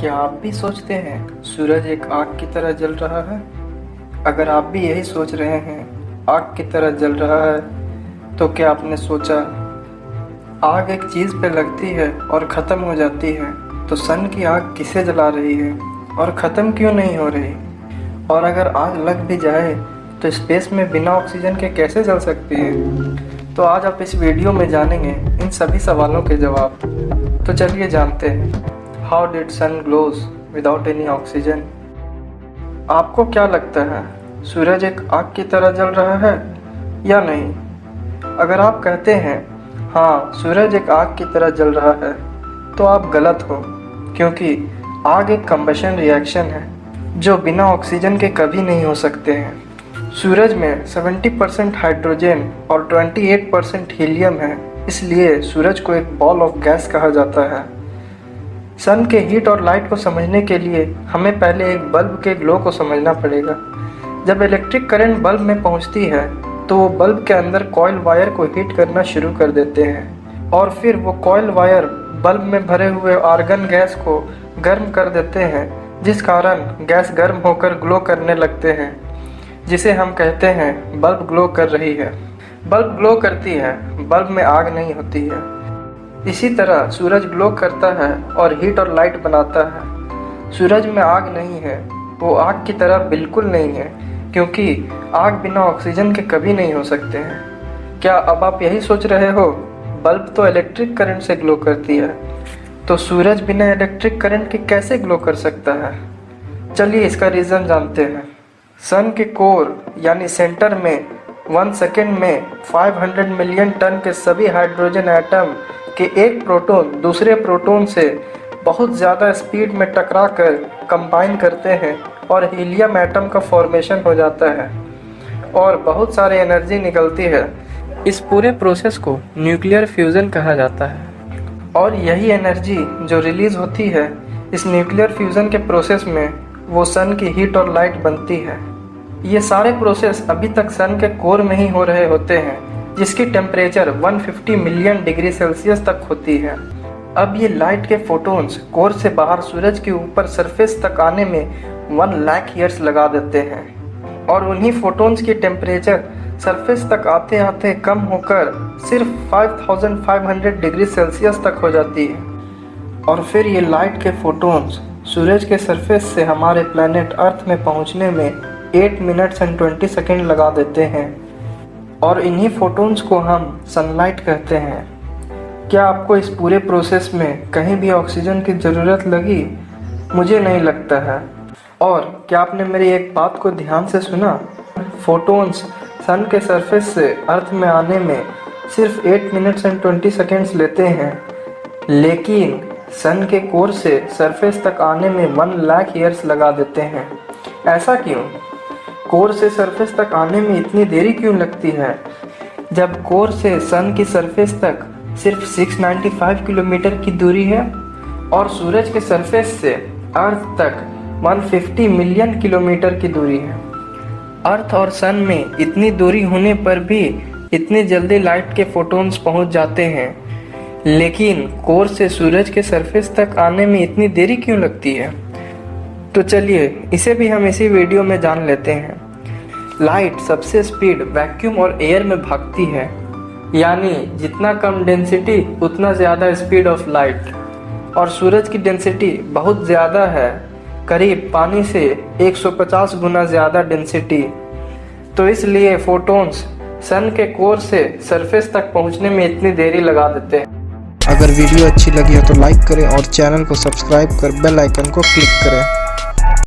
क्या आप भी सोचते हैं सूरज एक आग की तरह जल रहा है? अगर आप भी यही सोच रहे हैं आग की तरह जल रहा है, तो क्या आपने सोचा आग एक चीज़ पे लगती है और ख़त्म हो जाती है, तो सन की आग किसे जला रही है और ख़त्म क्यों नहीं हो रही? और अगर आग लग भी जाए तो स्पेस में बिना ऑक्सीजन के कैसे जल सकती है? तो आज आप इस वीडियो में जानेंगे इन सभी सवालों के जवाब। तो चलिए जानते हैं, how did sun glows without any oxygen. आपको क्या लगता है, सूरज एक आग की तरह जल रहा है या नहीं? अगर आप कहते हैं हाँ सूरज एक आग की तरह जल रहा है, तो आप गलत हो, क्योंकि आग एक कंबशन रिएक्शन है जो बिना ऑक्सीजन के कभी नहीं हो सकते हैं। सूरज में 70% हाइड्रोजन और 28% हीलियम है, इसलिए सूरज को एक बॉल ऑफ गैस कहा जाता है। सन के हीट और लाइट को समझने के लिए हमें पहले एक बल्ब के ग्लो को समझना पड़ेगा। जब इलेक्ट्रिक करंट बल्ब में पहुंचती है तो वो बल्ब के अंदर कॉइल वायर को हीट करना शुरू कर देते हैं और फिर वो कॉइल वायर बल्ब में भरे हुए आर्गन गैस को गर्म कर देते हैं, जिस कारण गैस गर्म होकर ग्लो करने लगते हैं, जिसे हम कहते हैं बल्ब ग्लो कर रही है। बल्ब ग्लो करती है, बल्ब में आग नहीं होती है। इसी तरह सूरज ग्लो करता है और हीट और लाइट बनाता है। सूरज में आग नहीं है, वो आग की तरह बिल्कुल नहीं है, क्योंकि आग बिना ऑक्सीजन के कभी नहीं हो सकते हैं। क्या अब आप यही सोच रहे हो, बल्ब तो इलेक्ट्रिक करंट से ग्लो करती है, तो सूरज बिना इलेक्ट्रिक करंट के कैसे ग्लो कर सकता है? चलिए इसका रीज़न जानते हैं। सन के कोर यानी सेंटर में 1 सेकेंड में 500 मिलियन टन के सभी हाइड्रोजन एटम के एक प्रोटॉन दूसरे प्रोटॉन से बहुत ज़्यादा स्पीड में टकरा कर कंबाइन करते हैं और हीलियम एटम का फॉर्मेशन हो जाता है और बहुत सारी एनर्जी निकलती है। इस पूरे प्रोसेस को न्यूक्लियर फ्यूज़न कहा जाता है और यही एनर्जी जो रिलीज़ होती है इस न्यूक्लियर फ्यूज़न के प्रोसेस में, वो सन की हीट और लाइट बनती है। ये सारे प्रोसेस अभी तक सन के कोर में ही हो रहे होते हैं, जिसकी टेम्परेचर 150 मिलियन डिग्री सेल्सियस तक होती है। अब ये लाइट के फोटॉन्स कोर से बाहर सूरज के ऊपर सरफेस तक आने में 1 लाख ईयर्स लगा देते हैं और उन्हीं फोटॉन्स की टेम्परेचर सरफेस तक आते आते कम होकर सिर्फ 5500 डिग्री सेल्सियस तक हो जाती है। और फिर ये लाइट के फोटॉन्स सूरज के सरफेस से हमारे प्लैनेट अर्थ में पहुंचने में 8 मिनट्स एंड 20 सेकेंड लगा देते हैं और इन्हीं फोटॉन्स को हम सनलाइट कहते हैं। क्या आपको इस पूरे प्रोसेस में कहीं भी ऑक्सीजन की ज़रूरत लगी? मुझे नहीं लगता है। और क्या आपने मेरी एक बात को ध्यान से सुना? फोटॉन्स सन के सरफेस से अर्थ में आने में सिर्फ 8 मिनट्स एंड 20 सेकेंड्स लेते हैं, लेकिन सन के कोर से सरफेस तक आने में 1 लाख ईयर्स लगा देते हैं। ऐसा क्यों? कोर से सरफेस तक आने में इतनी देरी क्यों लगती है, जब कोर से सन की सरफेस तक सिर्फ 695 किलोमीटर की दूरी है और सूरज के सरफेस से अर्थ तक 150 मिलियन किलोमीटर की दूरी है। अर्थ और सन में इतनी दूरी होने पर भी इतनी जल्दी लाइट के फोटॉन्स पहुंच जाते हैं, लेकिन कोर से सूरज के सरफेस तक आने में इतनी देरी क्यों लगती है? तो चलिए इसे भी हम इसी वीडियो में जान लेते हैं। लाइट सबसे स्पीड वैक्यूम और एयर में भागती है, यानी जितना कम डेंसिटी उतना ज़्यादा स्पीड ऑफ लाइट। और सूरज की डेंसिटी बहुत ज़्यादा है, करीब पानी से 150 गुना ज़्यादा डेंसिटी। तो इसलिए फोटॉन्स सन के कोर से सरफेस तक पहुंचने में इतनी देरी लगा देते हैं। अगर वीडियो अच्छी लगी हो तो लाइक करें और चैनल को सब्सक्राइब कर बेल आइकन को क्लिक करें।